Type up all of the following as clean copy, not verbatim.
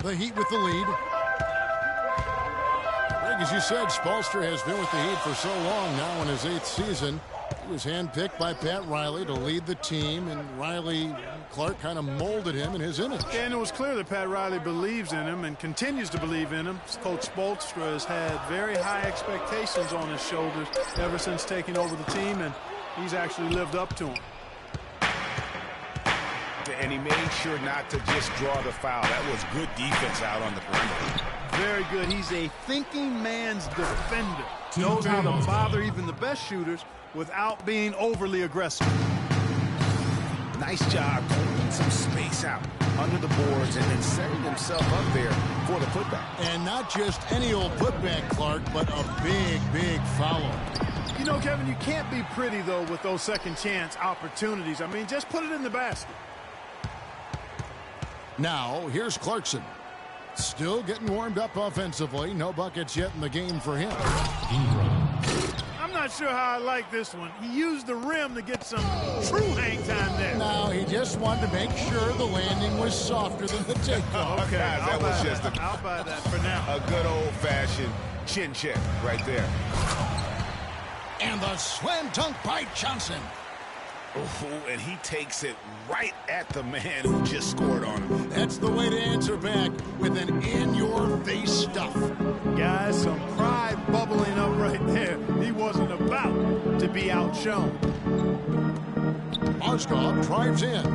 The Heat with the lead. Greg, as you said, Spoelstra has been with the Heat for so long now in his 8th season. He was handpicked by Pat Riley to lead the team, and Clark kind of molded him in his image. Yeah, and it was clear that Pat Riley believes in him and continues to believe in him. Coach Spoelstra has had very high expectations on his shoulders ever since taking over the team, and he's actually lived up to them. And he made sure not to just draw the foul. That was good defense out on the perimeter. Very good. He's a thinking man's defender. Knows how to bother even the best shooters without being overly aggressive. Nice job holding some space out under the boards and then setting himself up there for the putback. And not just any old putback, Clark, but a big, big follow. You know, Kevin, you can't be pretty, though, with those second chance opportunities. I mean, just put it in the basket. Now, here's Clarkson. Still getting warmed up offensively. No buckets yet in the game for him. I'm not sure how I like this one. He used the rim to get some true hang time there. No, he just wanted to make sure the landing was softer than the takeoff. Okay, guys, that was just I'll buy that for now. A good old-fashioned chin check right there. And the slam dunk by Johnson. Ooh, and he takes it right at the man who just scored on him. That's the way to answer back with an in-your-face stuff. Guys, some pride bubbling up right there. He wasn't about to be outshone. Marskov drives in.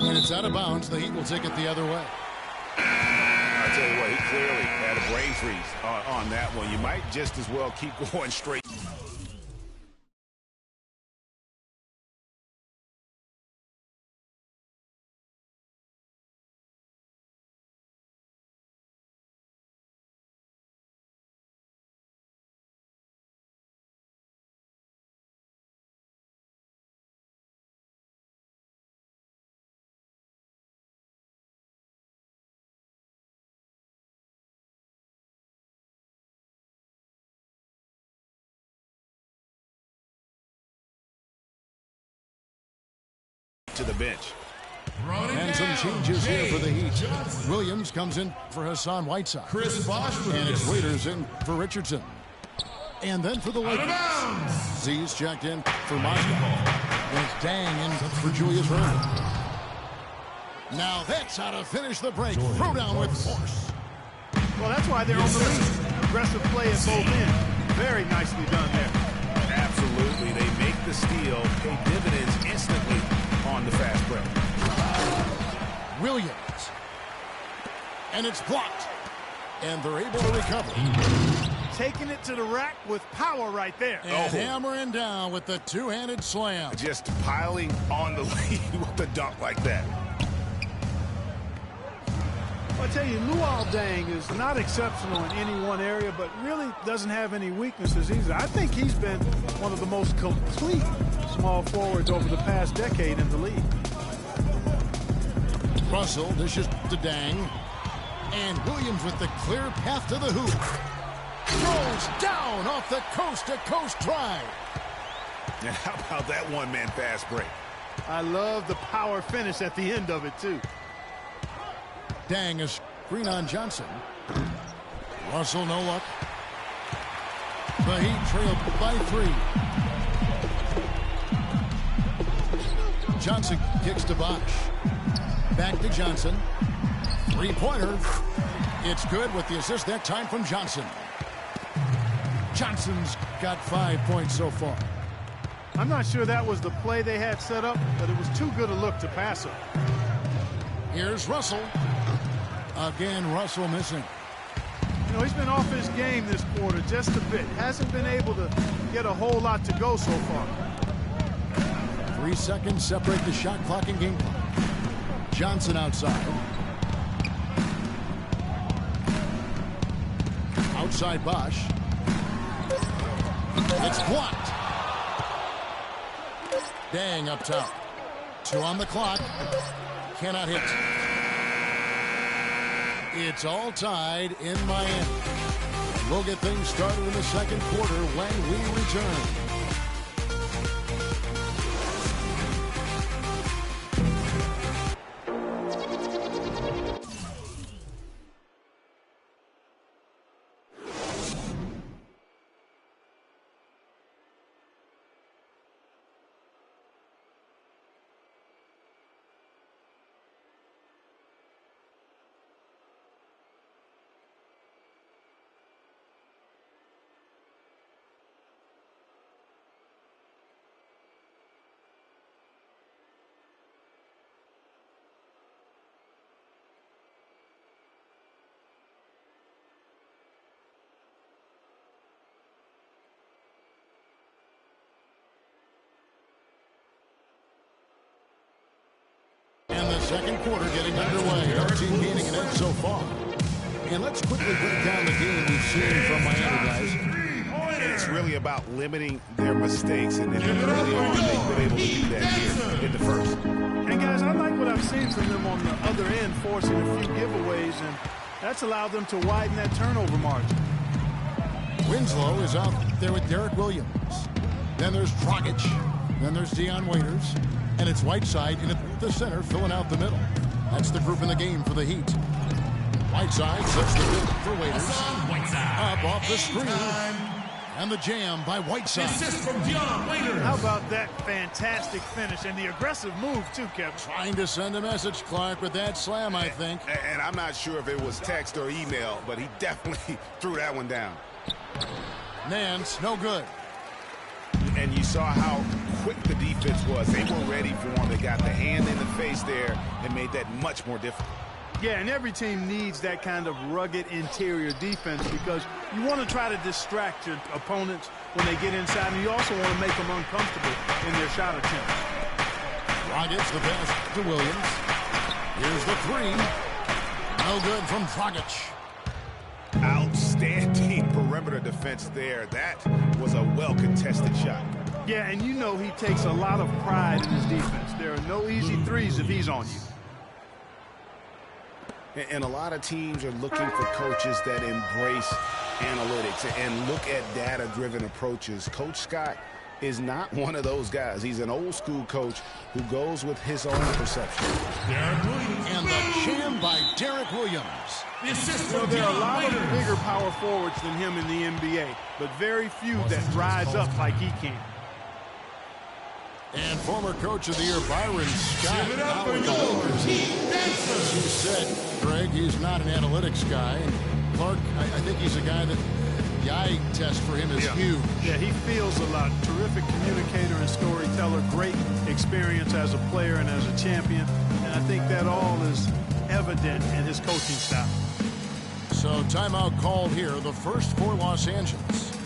And it's out of bounds. The Heat will take it the other way. I'll tell you what, he clearly had a brain freeze on that one. You might just as well keep going straight. To the bench. And some changes here for the Heat. Williams comes in for Hassan Whiteside. And it's Waiters in for Richardson. And then for the Lakers, Z's checked in for Moscow. And it's Dang in for Julius Randle. Now that's how to finish the break. Throw down with force. Well, that's why they're on the lead. Aggressive play at both ends. Very nicely done there. Absolutely. They make the steal, pay dividends instantly on the fast break. Williams. And it's blocked. And they're able to recover. Taking it to the rack with power right there. And hammering down with the two-handed slam. Just piling on the lead with a dunk like that. I tell you, Luol Deng is not exceptional in any one area, but really doesn't have any weaknesses either. I think he's been one of the most complete small forwards over the past decade in the league. Russell dishes to Dang. And Williams with the clear path to the hoop. Throws down off the coast-to-coast drive. And how about that one-man fast break? I love the power finish at the end of it, too. Dang, a screen on Johnson. Russell, no luck. The Heat trail by 3. Johnson kicks to Bosch. Back to Johnson. Three-pointer. It's good with the assist that time from Johnson. Johnson's got 5 points so far. I'm not sure that was the play they had set up, but it was too good a look to pass it. Here's Russell. Again, Russell missing. You know, he's been off his game this quarter just a bit. Hasn't been able to get a whole lot to go so far. 3 seconds separate the shot clock and game clock. Johnson outside. Outside Bosch. It's blocked. Dang up top. 2 on the clock. Cannot hit. It's all tied in Miami. We'll get things started in the second quarter when we return. second quarter getting underway. No team gaining an edge so far. And let's quickly break down the game we've seen from Miami, guys. And it's really about limiting their mistakes. And early on, they've been able to do that here in the first. And, guys, I like what I've seen from them on the other end, forcing a few giveaways, and that's allowed them to widen that turnover margin. Winslow is out there with Derek Williams. Then there's Dragic. Then there's Dion Waiters. And it's Whiteside in the center, filling out the middle. That's the group in the game for the Heat. Whiteside sets the bid for Waiters. Up off the screen. And the jam by Whiteside. How about that fantastic finish and the aggressive move, too, Kevin? Trying to send a message, Clark, with that slam, I think. And I'm not sure if it was text or email, but he definitely threw that one down. Nance, no good. And you saw how quick the defense was. They were ready for him. They got the hand in the face there and made that much more difficult. Yeah, and every team needs that kind of rugged interior defense because you want to try to distract your opponents when they get inside, and you also want to make them uncomfortable in their shot attempts. Dragic the pass to Williams. Here's the three. No good from Dragic. Outstanding perimeter defense there. That was a well-contested shot. Yeah, and you know he takes a lot of pride in his defense. There are no easy threes if he's on you. And a lot of teams are looking for coaches that embrace analytics and look at data-driven approaches. Coach Scott is not one of those guys. He's an old-school coach who goes with his own perception. And the jam by Derek Williams. There are a lot of bigger power forwards than him in the NBA, but very few that rise up like he can. And former Coach of the Year Byron Scott now with the Lakers. As you said, Greg, he's not an analytics guy. And Clark, I think he's a guy that the eye test for him is huge. Yeah, he feels a lot. Terrific communicator and storyteller. Great experience as a player and as a champion. And I think that all is evident in his coaching style. So timeout called here, the first for Los Angeles.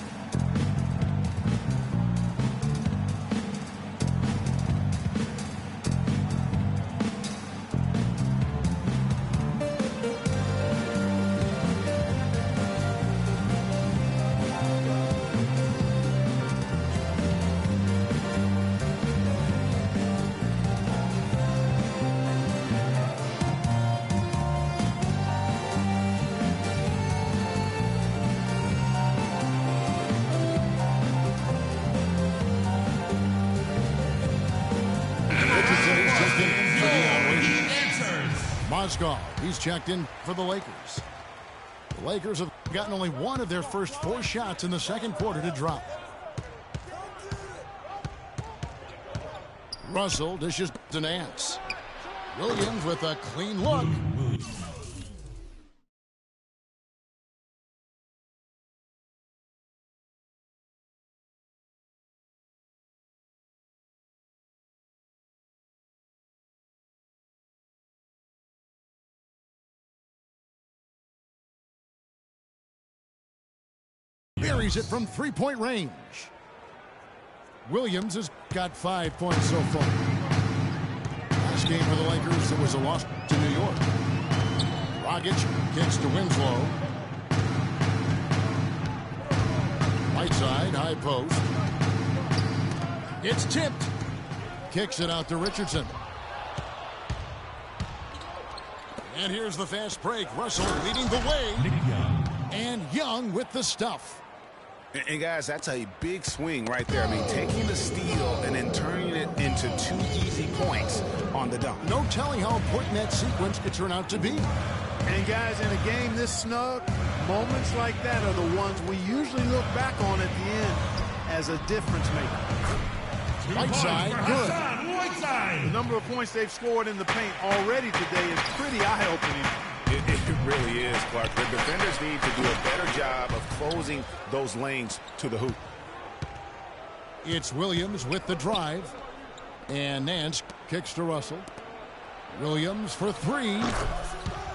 He's checked in for the Lakers. The Lakers have gotten only one of their first 4 shots in the second quarter to drop. Russell dishes to Nance. Williams with a clean look. Buries it from three-point range. Williams has got 5 points so far. Last game for the Lakers, it was a loss to New York. Dragic kicks to Winslow. Whiteside, high post. It's tipped. Kicks it out to Richardson. And here's the fast break. Russell leading the way. And Young with the stuff. And guys, that's a big swing right there. I mean, taking the steal and then turning it into 2 easy points on the dunk. No telling how important that sequence could turn out to be. And guys, in a game this snug, moments like that are the ones we usually look back on at the end as a difference maker. Whiteside, good. The number of points they've scored in the paint already today is pretty eye-opening. It really is, Clark. The defenders need to do a better job of closing those lanes to the hoop. It's Williams with the drive. And Nance kicks to Russell. Williams for 3.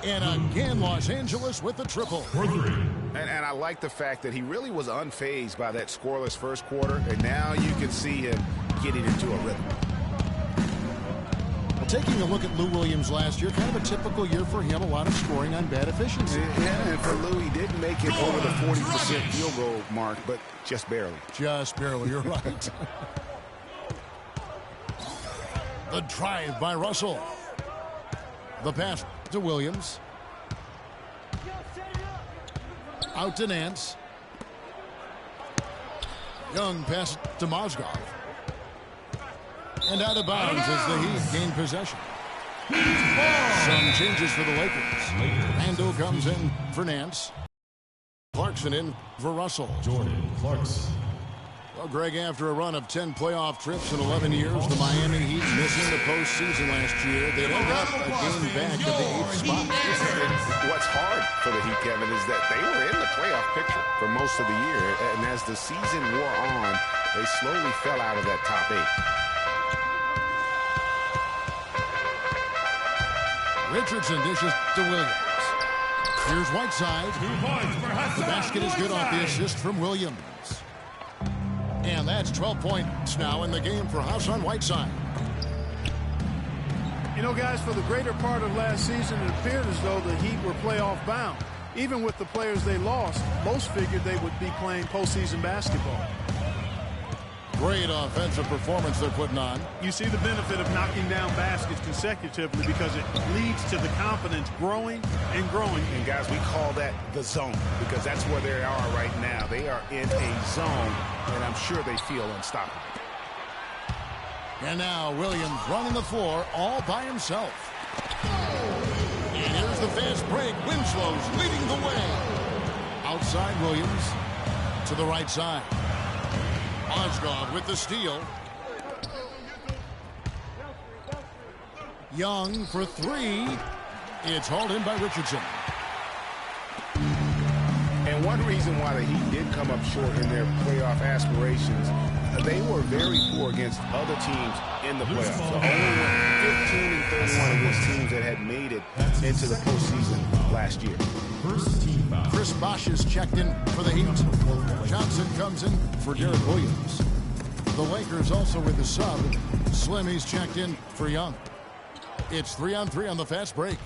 And again, Los Angeles with the triple. For 3. And I like the fact that he really was unfazed by that scoreless first quarter. And now you can see him getting into a rhythm. taking a look at Lou Williams last year, kind of a typical year for him, a lot of scoring on bad efficiency. Yeah, and for Lou, he didn't make it over the 40% field goal mark, but just barely. Just barely, you're right. The drive by Russell. The pass to Williams. Out to Nance. Young pass to Mozgov. And out of bounds as the Heat gain possession. Some changes for the Lakers. Randall comes in for Nance. Clarkson in for Russell. Jordan Clarkson. Well, Greg, after a run of 10 playoff trips in 11 years, the Miami Heat missing the postseason last year. They'd end up a game back at the 8th spot. What's hard for the Heat, Kevin, is that they were in the playoff picture for most of the year. And as the season wore on, they slowly fell out of that top 8. Richardson dishes to Williams. Here's Whiteside. The basket is good off the assist from Williams. And that's 12 points now in the game for Hassan Whiteside. You know, guys, for the greater part of last season, it appeared as though the Heat were playoff bound. Even with the players they lost, most figured they would be playing postseason basketball. Great offensive performance they're putting on. You see the benefit of knocking down baskets consecutively because it leads to the confidence growing and growing. And guys, we call that the zone because that's where they are right now. They are in a zone, and I'm sure they feel unstoppable. And now Williams running the floor all by himself. And here's the fast break. Winslow's leading the way. Outside Williams to the right side. Mozgov with the steal. Young for three. It's hauled in by Richardson. And one reason why the Heat did come up short in their playoff aspirations, they were very poor against other teams in the playoffs. So only 15 and 31 against teams that had made it into the postseason last year. Chris Bosh is checked in for the Heat. Johnson comes in for Derek Williams. The Lakers also with the sub. Slimy's checked in for Young. It's 3-on-3 on the fast break.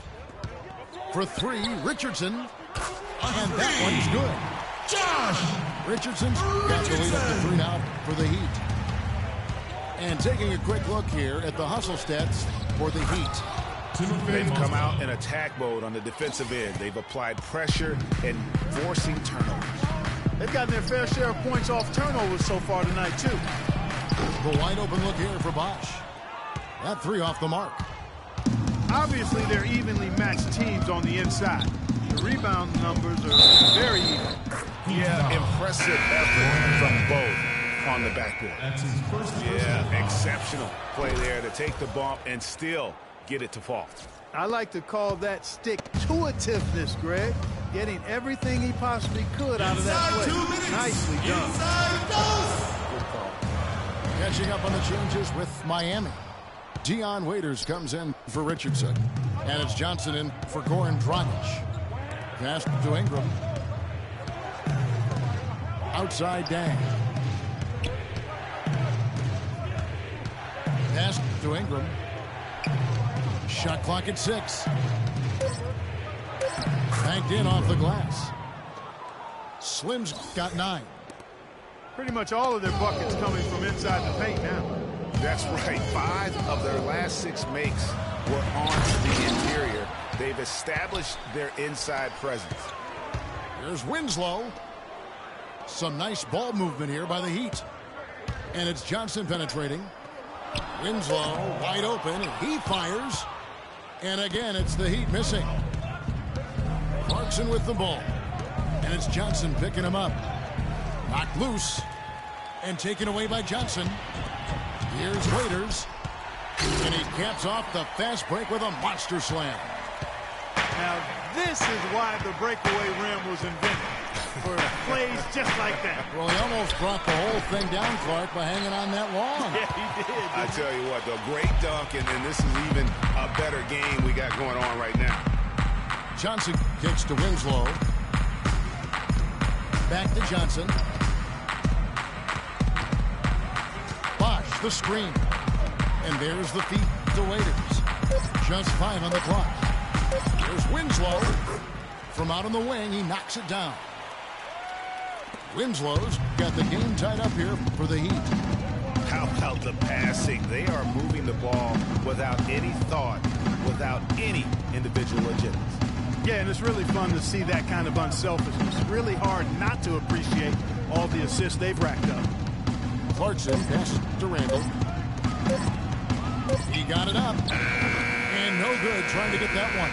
For three, Richardson. And that one's good. Richardson's got the lead up to 3 now for the Heat. And taking a quick look here at the hustle stats for the Heat. They've come out in attack mode on the defensive end. They've applied pressure and forcing turnovers. They've gotten their fair share of points off turnovers so far tonight, too. The wide open look here for Bosh. That three off the mark. Obviously, they're evenly matched teams on the inside. The rebound numbers are very even. Yeah, impressive effort from both on the backboard. That's his first exceptional play there to take the bump and still get it to fall. I like to call that stick-to-itiveness, Greg. Getting everything he possibly could out of that play. Nicely done. Good call. Catching up on the changes with Miami. Dion Waiters comes in for Richardson. And it's Johnson in for Goran Dragic. Pass to Ingram. Outside Dang. Pass to Ingram. Shot clock at 6. Banked in off the glass. Slim's got 9. Pretty much all of their buckets coming from inside the paint now. That's right. 5 of their last 6 makes were on the interior. They've established their inside presence. Here's Winslow. Some nice ball movement here by the Heat. And it's Johnson penetrating. Winslow wide open. He fires. And again, it's the Heat missing. Clarkson with the ball. And it's Johnson picking him up. Knocked loose. And taken away by Johnson. Here's Waiters. And he caps off the fast break with a monster slam. Now, this is why the breakaway rim was invented. For plays just like that. Well, he almost brought the whole thing down, Clark, by hanging on that long. Yeah, he did. I tell you what, though, great dunk, and this is even a better game we got going on right now. Johnson kicks to Winslow. Back to Johnson. Bosh, the screen. And there's the feet to Waiters. Just 5 on the clock. Here's Winslow. From out on the wing, he knocks it down. Winslow's got the game tied up here for the Heat. How about the passing? They are moving the ball without any thought, without any individual agendas. Yeah, and it's really fun to see that kind of unselfishness. Really hard not to appreciate all the assists they've racked up. Clarkson passes to Randall. He got it up. And no good trying to get that one.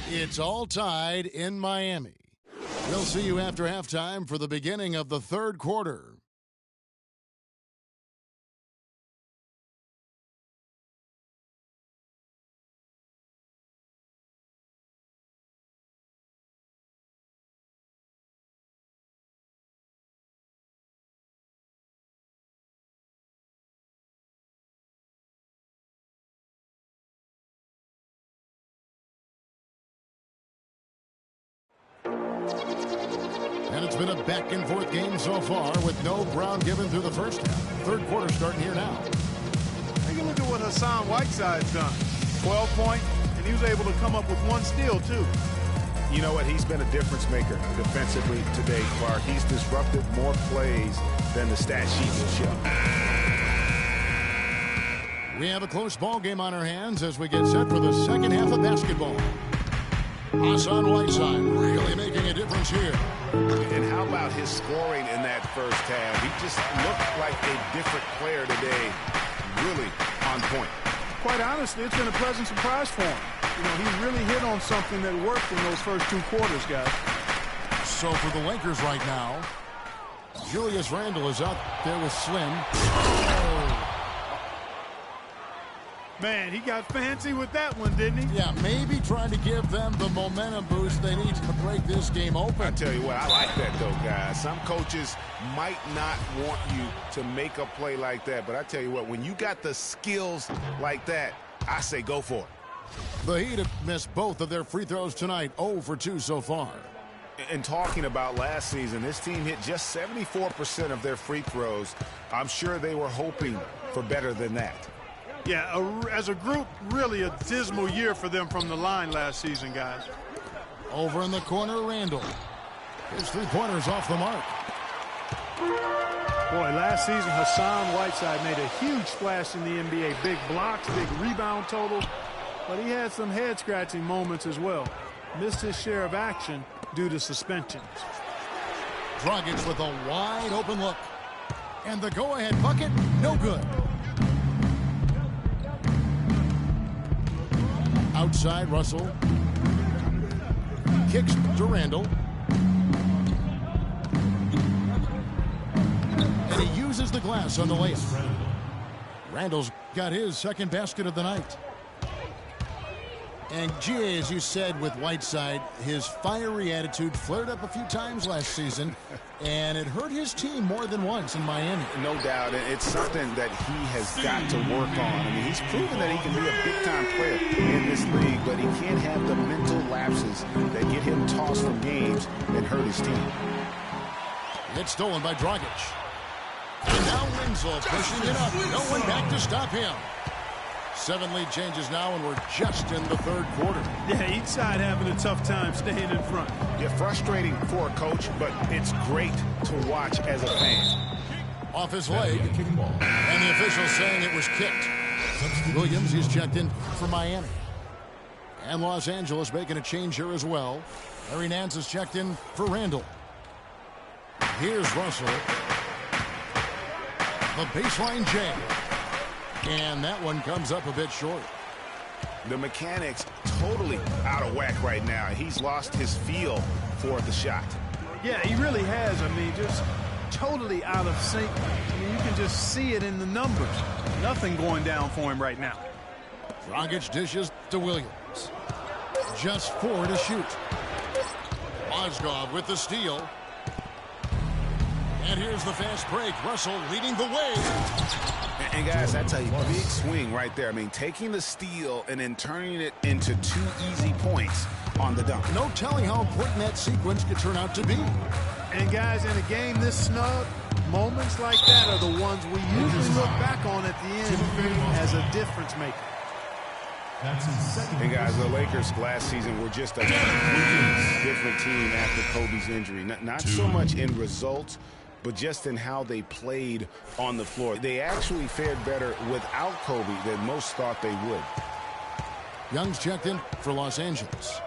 It's all tied in Miami. We'll see you after halftime for the beginning of the third quarter. And it's been a back-and-forth game so far with no ground given through the first half. Third quarter starting here now. Take a look at what Hassan Whiteside's done. 12 points, and he was able to come up with 1 steal, too. You know what? He's been a difference maker defensively today, Clark. He's disrupted more plays than the stat sheet will show. We have a close ball game on our hands as we get set for the second half of basketball. Hassan Whiteside really making a difference here. And how about his scoring in that first half? He just looked like a different player today. Really on point. Quite honestly, it's been a pleasant surprise for him. You know, he really hit on something that worked in those first 2 quarters, guys. So for the Lakers right now, Julius Randle is out there with Slim. Oh. Man, he got fancy with that one, didn't he? Yeah, maybe trying to give them the momentum boost they need to break this game open. I tell you what, I like that, though, guys. Some coaches might not want you to make a play like that, but I tell you what, when you got the skills like that, I say go for it. The Heat have missed both of their free throws tonight, 0 for 2 so far. And talking about last season, this team hit just 74% of their free throws. I'm sure they were hoping for better than that. Yeah, as a group, really a dismal year for them from the line last season, guys. Over in the corner, Randall. His three-pointer's off the mark. Boy, last season, Hassan Whiteside made a huge splash in the NBA. Big blocks, big rebound total. But he had some head-scratching moments as well. Missed his share of action due to suspensions. Dragic with a wide-open look. And the go-ahead bucket, no good. Outside, Russell. Kicks to Randall. And he uses the glass on the layup. Randall's got his second basket of the night. And, GA, as you said with Whiteside, his fiery attitude flared up a few times last season, and it hurt his team more than once in Miami. No doubt, and it's something that he has got to work on. I mean, he's proven that he can be a big-time player in this league, but he can't have the mental lapses that get him tossed from games and hurt his team. It's stolen by Dragic. And now Winslow pushing it up. No one back to stop him. 7 lead changes now, and we're just in the third quarter. Yeah, each side having a tough time staying in front. Yeah, frustrating for a coach, but it's great to watch as a fan. Off his leg, and the official saying it was kicked. Williams, he's checked in for Miami. And Los Angeles making a change here as well. Larry Nance is checked in for Randall. Here's Russell. The baseline jam. And that one comes up a bit short. The mechanics totally out of whack right now. He's lost his feel for the shot. Yeah, he really has. I mean, just totally out of sync. I mean, you can just see it in the numbers. Nothing going down for him right now. Dragic dishes to Williams. Just 4 to shoot. Mozgov with the steal. And here's the fast break. Russell leading the way. And guys, I tell you, big swing right there. I mean, taking the steal and then turning it into 2 easy points on the dunk. No telling how important that sequence could turn out to be. And guys, in a game this snug, moments like that are the ones we usually look back on at the end as a difference maker. That's his second. And guys, the Lakers last season were just a completely different team after Kobe's injury. Not so much in results, but just in how they played on the floor. They actually fared better without Kobe than most thought they would. Young's checked in for Los Angeles.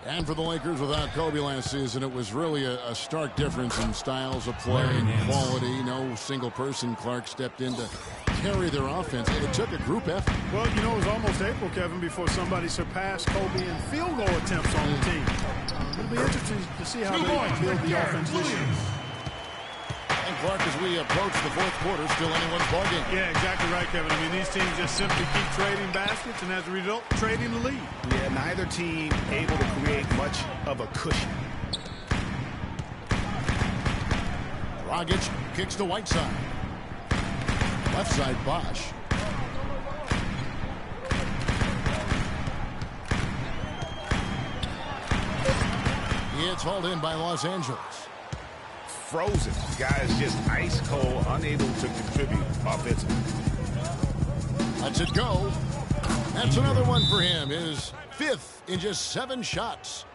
And for the Lakers, without Kobe last season, it was really a stark difference in styles of play and quality. No single person. Clark stepped in to carry their offense. It took a group effort. Well, you know, it was almost April, Kevin, before somebody surpassed Kobe in field goal attempts on the team. It'll be interesting to see how they build the offense this year. And Clark, as we approach the fourth quarter, still anyone's ballgame. Yeah, exactly right, Kevin. I mean, these teams just simply keep trading baskets, and as a result, trading the lead. Yeah, neither team able to create much of a cushion. Dragic kicks to Whiteside. Left side, Bosch. It's hauled in by Los Angeles. Frozen. Guys just ice cold, unable to contribute offensively. Lets it go. That's another one for him. His fifth in just 7 shots.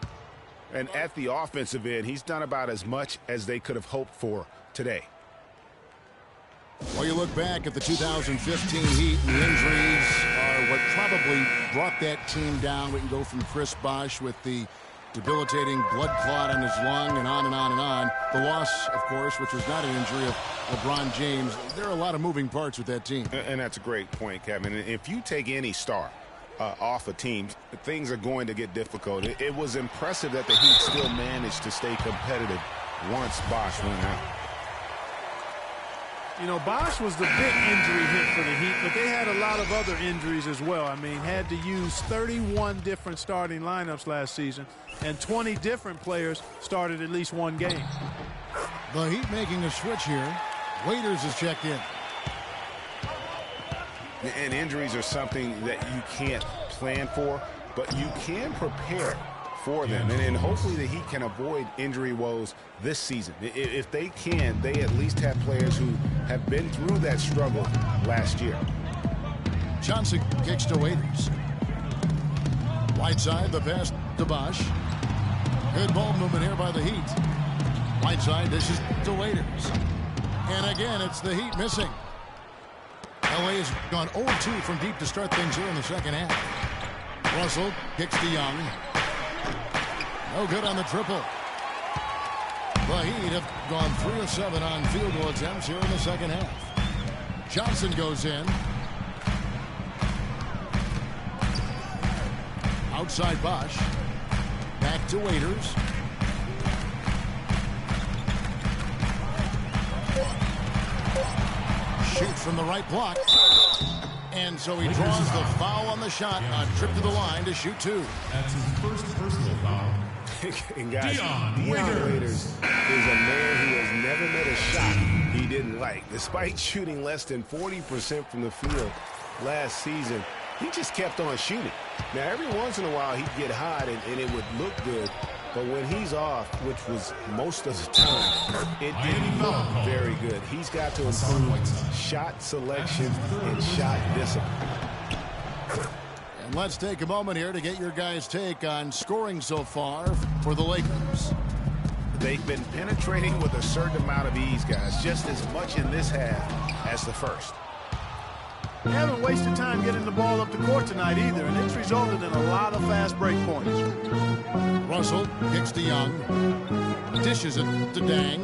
And at the offensive end, he's done about as much as they could have hoped for today. Well, you look back at the 2015 Heat, and the injuries are what probably brought that team down. We can go from Chris Bosh with the debilitating blood clot on his lung and on and on and on. The loss, of course, which was not an injury, of LeBron James. There are a lot of moving parts with that team. And that's a great point, Kevin. If you take any star off a team, things are going to get difficult. It was impressive that the Heat still managed to stay competitive once Bosh went out. You know, Bosh was the big injury hit for the Heat, but they had a lot of other injuries as well. I mean, had to use 31 different starting lineups last season, and 20 different players started at least one game. The Heat making a switch here. Waiters is checked in. And injuries are something that you can't plan for, but you can prepare for them. And hopefully the Heat can avoid injury woes this season. If they can, they at least have players who have been through that struggle last year. Johnson kicks to Waiters. Whiteside, the pass to Bosh. Good ball movement here by the Heat. Whiteside dishes to Waiters. And again, it's the Heat missing. LA has gone 0-2 from deep to start things here in the second half. Russell kicks to Young. No good on the triple. The Heat have gone 3 of 7 on field goal attempts here in the second half. Johnson goes in. Outside Bosh. Back to Waiters. Shoots from the right block. And so he draws the foul on the shot on trip to the line to shoot 2. That's his first personal foul. And guys, Dion Waiters is a man who has never met a shot he didn't like. Despite shooting less than 40% from the field last season, he just kept on shooting. Now, every once in a while, he'd get hot and it would look good. But when he's off, which was most of the time, it didn't look very good. He's got to improve shot selection and shot discipline. And let's take a moment here to get your guys' take on scoring so far for the Lakers. They've been penetrating with a certain amount of ease, guys, just as much in this half as the first. They haven't wasted time getting the ball up the court tonight either, and it's resulted in a lot of fast break points. Russell kicks to Young. Dishes it to Dang.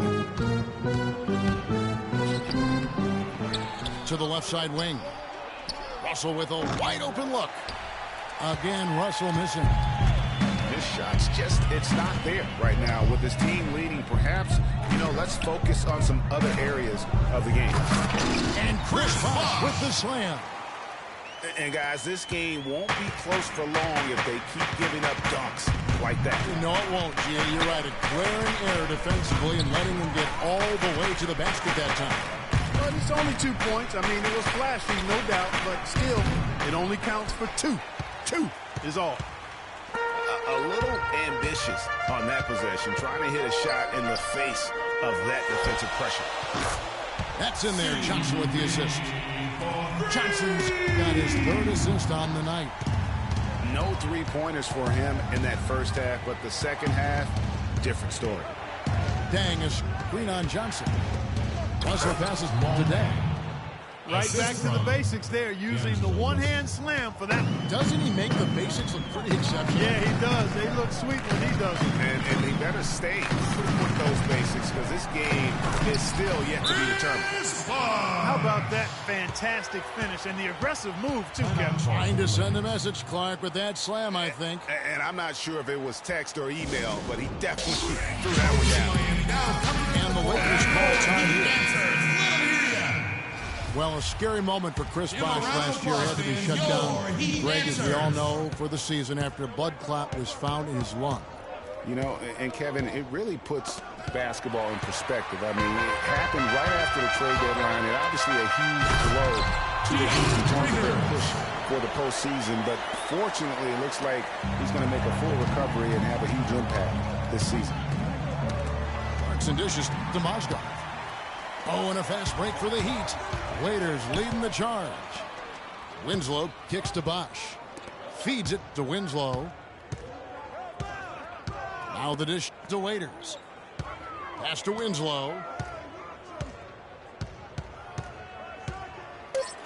To the left side wing. Russell with a wide open look. Again, Russell missing. This shot's just, it's not there right now. With this team leading, perhaps, let's focus on some other areas of the game. And Chris Bosh with the slam. And guys, this game won't be close for long if they keep giving up dunks like that. No, it won't, G. You're right. A glaring error defensively and letting them get all the way to the basket that time. But it's only 2 points. I mean, it was flashy, no doubt, but still, it only counts for 2. 2 is all. A little ambitious on that possession, trying to hit a shot in the face of that defensive pressure. That's in there. Johnson with the assist. Johnson's got his 3rd assist on the night. No three-pointers for him in that first half, but the second half, different story. Dang is green on Johnson. Russell passes to Dang. Right back to the basics there, using the one-hand slam for that. Doesn't he make the basics look pretty exceptional? Yeah, he does. They look sweet when he does it. And he better stay with those basics because this game is still yet to be determined. How about that fantastic finish and the aggressive move, too, Kevin? Trying to send a message, Clark, with that slam, I think. And I'm not sure if it was text or email, but he definitely threw that one down. And the Lakers call time here. Well, a scary moment for Chris Bosh last year. Had to be shut down, Greg, as we all know, for the season after a blood clot was found in his lung. You know, and Kevin, it really puts basketball in perspective. I mean, it happened right after the trade deadline, and obviously a huge blow to the Heat in terms of their push for the postseason. But fortunately, it looks like he's going to make a full recovery and have a huge impact this season. Clarkson dishes to Mozgov. Oh, and a fast break for the Heat. Waiters leading the charge. Winslow kicks to Bosh. Feeds it to Winslow. Now the dish to Waiters. Pass to Winslow.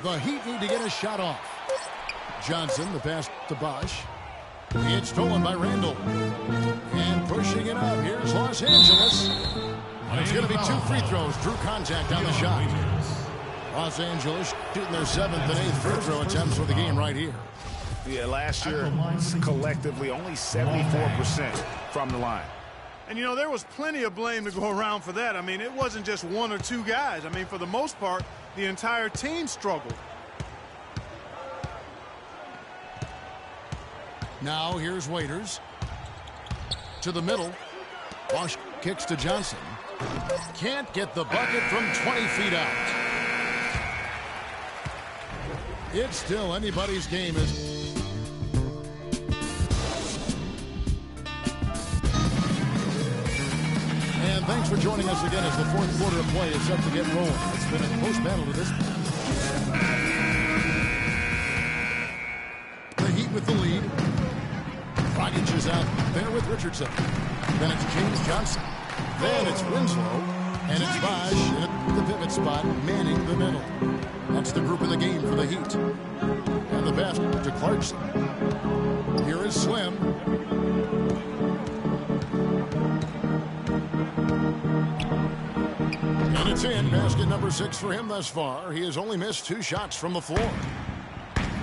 The Heat need to get a shot off. Johnson, the pass to Bosh. It's stolen by Randall. And pushing it up. Here's Los Angeles. And it's going to be 2 free throws. Drew contact on the shot. Los Angeles shooting their 7th and 8th free throw attempts for the game right here. Yeah, last year, collectively, only 74% from the line. And, you know, there was plenty of blame to go around for that. I mean, it wasn't just 1 or 2 guys. I mean, for the most part, the entire team struggled. Now here's Waiters. To the middle. Bosh kicks to Johnson. Can't get the bucket from 20 feet out. It's still anybody's game. And thanks for joining us again as the 4th quarter of play is set to get rolling. It's been a close battle to this point. The Heat with the lead. Dragic is out there with Richardson. Then it's James Johnson. Then it's Winslow. And it's Bosh at the pivot spot, manning the middle. That's the group of the game for the Heat. And the pass to Clarkson. Here is Slim. And it's in. Basket number 6 for him thus far. He has only missed 2 shots from the floor.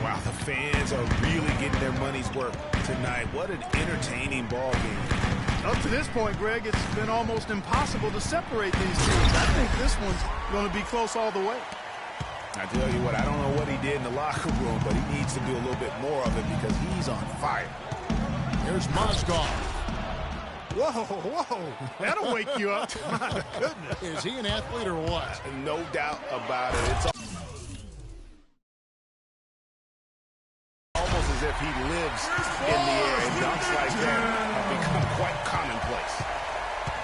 Wow, the fans are really getting their money's worth tonight. What an entertaining ball game. Up to this point, Greg, it's been almost impossible to separate these teams. I think this one's going to be close all the way. I tell you what, I don't know what he did in the locker room, but he needs to do a little bit more of it because he's on fire. Here's Mozgov. Whoa. That'll wake you up. My goodness. Is he an athlete or what? No doubt about it. It's almost as if he lives in the air, and dunks like that have become quite commonplace.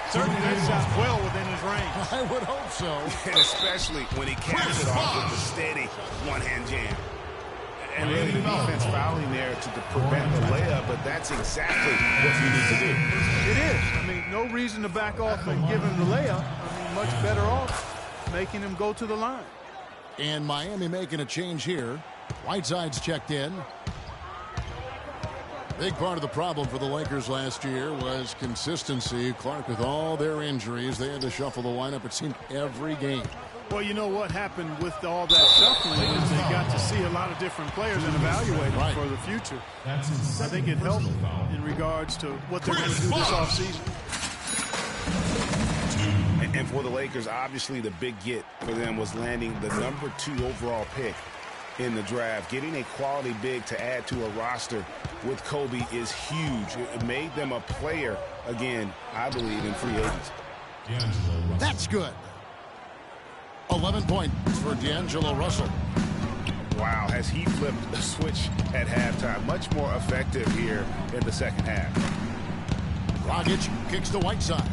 Certainly that shot's well within his range. I would hope so. And especially when he caps it off with the steady one-hand jam. And really the defense fouling there to prevent the layup, but that's exactly what you need to do. It is. I mean, no reason to back off and give him the layup. I mean, much better off making him go to the line. And Miami making a change here. Whiteside's checked in. Big part of the problem for the Lakers last year was consistency. Clark, with all their injuries, they had to shuffle the lineup, it seemed, every game. Well, you know what happened with all that shuffling is they got to see a lot of different players and evaluate them for the future. I think it helped in regards to what they're going to do this offseason. And for the Lakers, obviously the big get for them was landing the number 2 overall pick in the draft. Getting a quality big to add to a roster with Kobe is huge. It made them a player, again, I believe, in free agency. That's good. 11 points for D'Angelo Russell. Wow, has he flipped the switch at halftime. Much more effective here in the second half. Dragic kicks to Whiteside.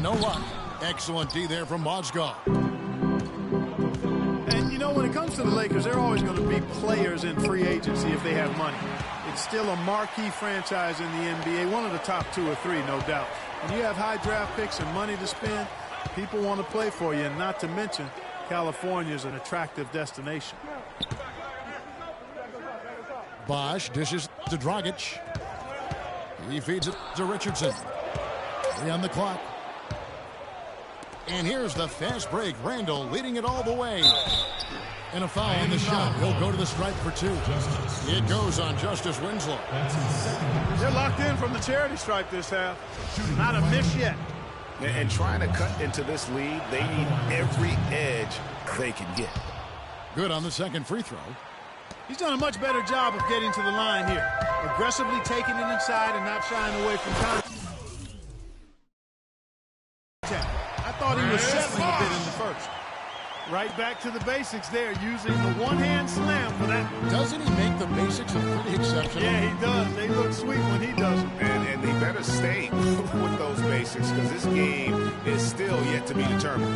No luck. Excellent D there from Mozgov. when it comes to the Lakers, they're always going to be players in free agency if they have money. It's still a marquee franchise in the NBA, one of the top 2 or 3, no doubt. When you have high draft picks and money to spend, people want to play for you, and not to mention, California is an attractive destination. Bosh dishes to Dragic. He feeds it to Richardson. 3 on the clock. And here's the fast break. Randall leading it all the way. And a foul on the shot. He'll go to the stripe for 2. It goes on Justice Winslow. They're locked in from the charity stripe this half. Not a miss yet. And trying to cut into this lead, they need every edge they can get. Good on the second free throw. He's done a much better job of getting to the line here. Aggressively taking it inside and not shying away from contact. I thought he was settling a bit in the first. Right back to the basics there, using the one-hand slam for that. Doesn't he make the basics look pretty exceptional? Yeah, he does. They look sweet when he does them. And they better stay with those basics, because this game is still yet to be determined.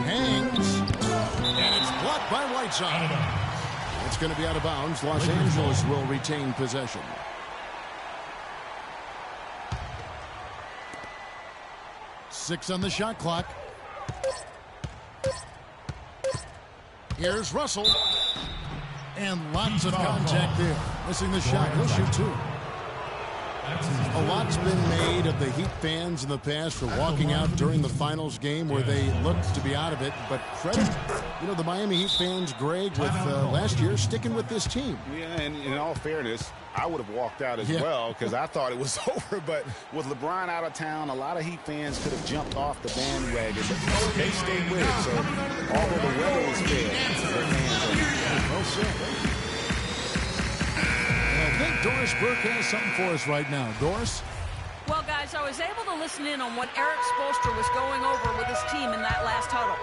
Hangs. And it's blocked by Whiteside. It's going to be out of bounds. Los Angeles will retain possession. Six on the shot clock. Here's Russell. And lots of contact there. Missing the shot. He'll shoot 2. A lot's been made of the Heat fans in the past for walking out during the finals game where they looked to be out of it. But credit, the Miami Heat fans, Greg, with last year sticking with this team. Yeah, and in all fairness, I would have walked out as well because I thought it was over. But with LeBron out of town, a lot of Heat fans could have jumped off the bandwagon. But they stayed with it. So although the weather was fair, their fans are well set. I think Doris Burke has something for us right now. Doris? Well, guys, I was able to listen in on what Eric Spoelstra was going over with his team in that last huddle.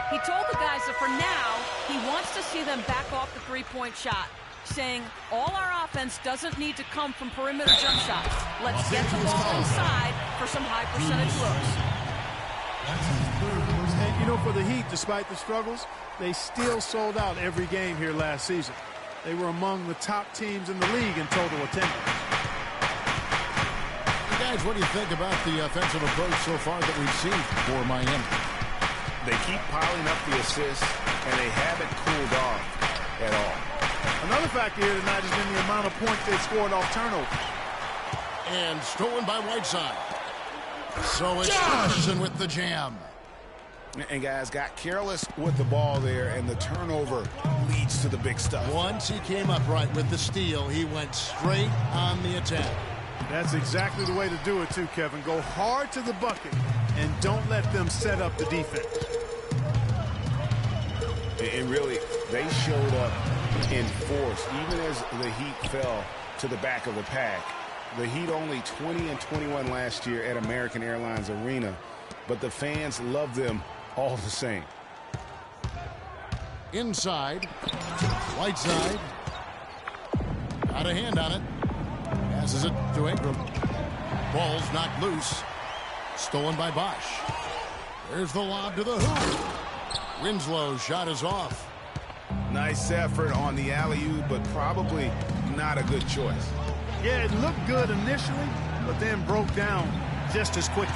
He told the guys that for now, he wants to see them back off the three-point shot, saying all our offense doesn't need to come from perimeter jump shots. Let's get the ball inside for some high percentage looks. And, for the Heat, despite the struggles, they still sold out every game here last season. They were among the top teams in the league in total attendance. Guys, what do you think about the offensive approach so far that we've seen for Miami? They keep piling up the assists, and they haven't cooled off at all. Another factor here tonight has been the amount of points they've scored off turnover. And stolen by Whiteside. So it's Richardson with the jam. And guys got careless with the ball there, and the turnover leads to the big stuff. Once he came up right with the steal, he went straight on the attack. That's exactly the way to do it, too, Kevin. Go hard to the bucket and don't let them set up the defense. And really, they showed up in force, even as the Heat fell to the back of the pack. The Heat only 20-21 last year at American Airlines Arena, but the fans loved them all the same. Inside. Whiteside. Got a hand on it. Passes it to Ingram. Ball's knocked loose. Stolen by Bosh. There's the lob to the hoop. Winslow's shot is off. Nice effort on the alley-oop, but probably not a good choice. Yeah, it looked good initially, but then broke down just as quickly.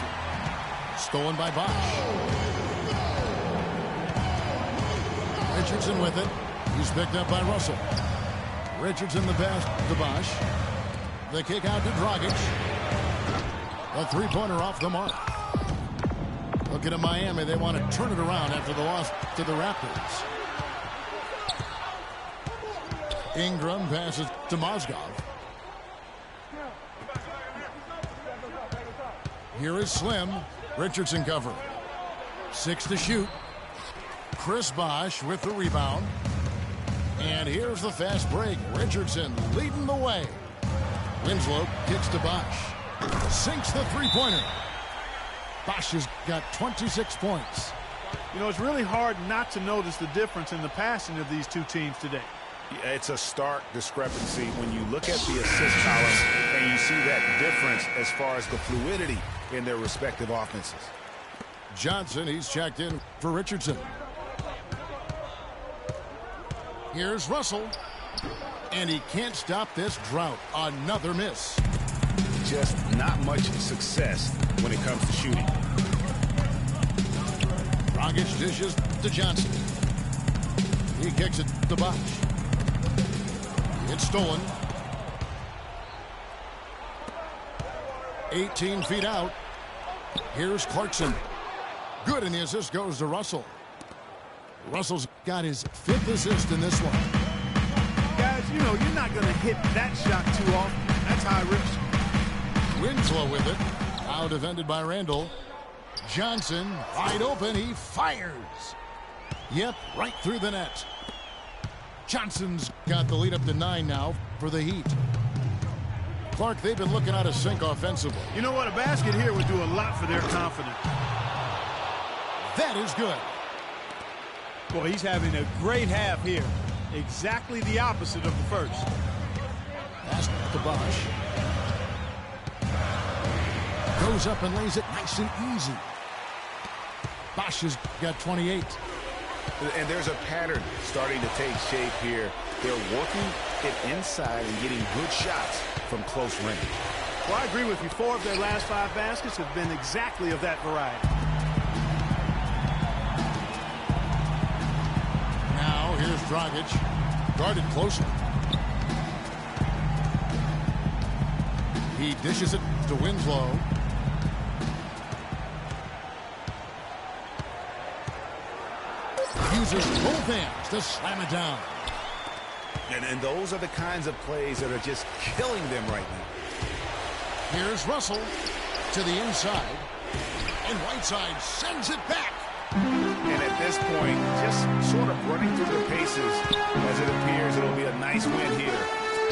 Stolen by Bosh. Richardson with it. He's picked up by Russell. Richardson the pass to Bosh. The kick out to Dragic. A three-pointer off the mark. Looking at Miami, they want to turn it around after the loss to the Raptors. Ingram passes to Mozgov. Here is Slim. Richardson cover. 6 to shoot. Chris Bosh with the rebound. And here's the fast break. Richardson leading the way. Winslow kicks to Bosh. Sinks the three-pointer. Bosh has got 26 points. It's really hard not to notice the difference in the passing of these two teams today. It's a stark discrepancy when you look at the assist column and you see that difference as far as the fluidity in their respective offenses. Johnson, he's checked in for Richardson. Here's Russell. And he can't stop this drought. Another miss. Just not much success when it comes to shooting. Dragic dishes to Johnson. He kicks it to Bosch. It's stolen. 18 feet out. Here's Clarkson. Good, and the assist goes to Russell. Russell's got his 5th assist in this one. Guys, you know, you're not going to hit that shot too often. That's high risk. Winslow with it. Now defended by Randall. Johnson, wide open. He fires. Yep, right through the net. Johnson's got the lead up to 9 now for the Heat. Clark, they've been looking out of sync offensively. You know what? A basket here would do a lot for their confidence. That is good. Boy, he's having a great half here. Exactly the opposite of the first. Pass to Bosch. Goes up and lays it nice and easy. Bosch has got 28. And there's a pattern starting to take shape here. They're working it inside and getting good shots from close range. Well, I agree with you. 4 of their last 5 baskets have been exactly of that variety. Now here's Dragic. Guarded closely. He dishes it to Winslow. Uses both hands to slam it down. And those are the kinds of plays that are just killing them right now. Here's Russell to the inside. And Whiteside sends it back. And at this point, just sort of running through the paces as it appears it'll be a nice win here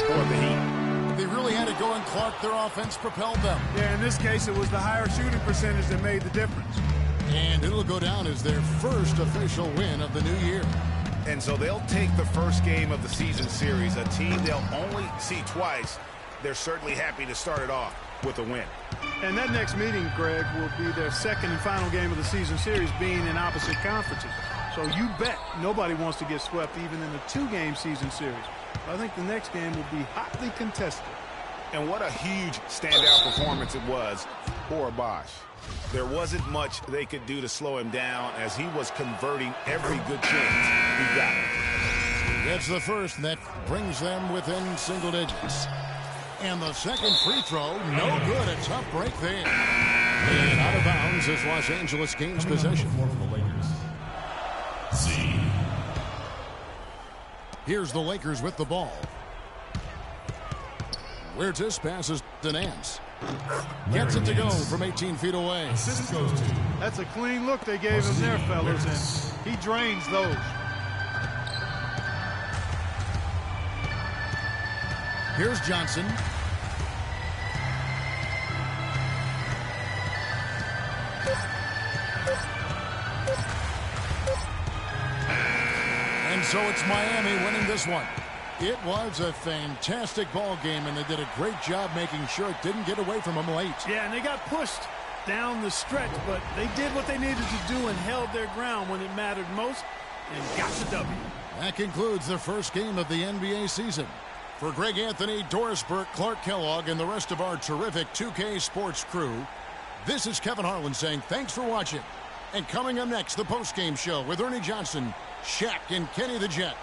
for the Heat. They really had it going, Clark. Their offense propelled them. Yeah, in this case, it was the higher shooting percentage that made the difference. And it'll go down as their first official win of the new year. And so they'll take the first game of the season series, a team they'll only see twice. They're certainly happy to start it off with a win. And that next meeting, Greg, will be their second and final game of the season series, being in opposite conferences. So you bet nobody wants to get swept even in a 2-game season series. I think the next game will be hotly contested. And what a huge standout performance it was for Bosch. There wasn't much they could do to slow him down as he was converting every good chance he got. Gets the first, and that brings them within single digits. And the second free throw, no good. A tough break there. And out of bounds as Los Angeles gains possession. Here's the Lakers with the ball. Huertas passes to Nance. Gets it to go from 18 feet away. Assist goes to. That's a clean look they gave him there, fellas, and he drains those. Here's Johnson. And so it's Miami winning this one. It was a fantastic ball game, and they did a great job making sure it didn't get away from them late. Yeah, and they got pushed down the stretch, but they did what they needed to do and held their ground when it mattered most and got the W. That concludes the first game of the NBA season. For Greg Anthony, Doris Burke, Clark Kellogg, and the rest of our terrific 2K Sports crew, this is Kevin Harlan saying thanks for watching. And coming up next, the postgame show with Ernie Johnson, Shaq, and Kenny the Jet.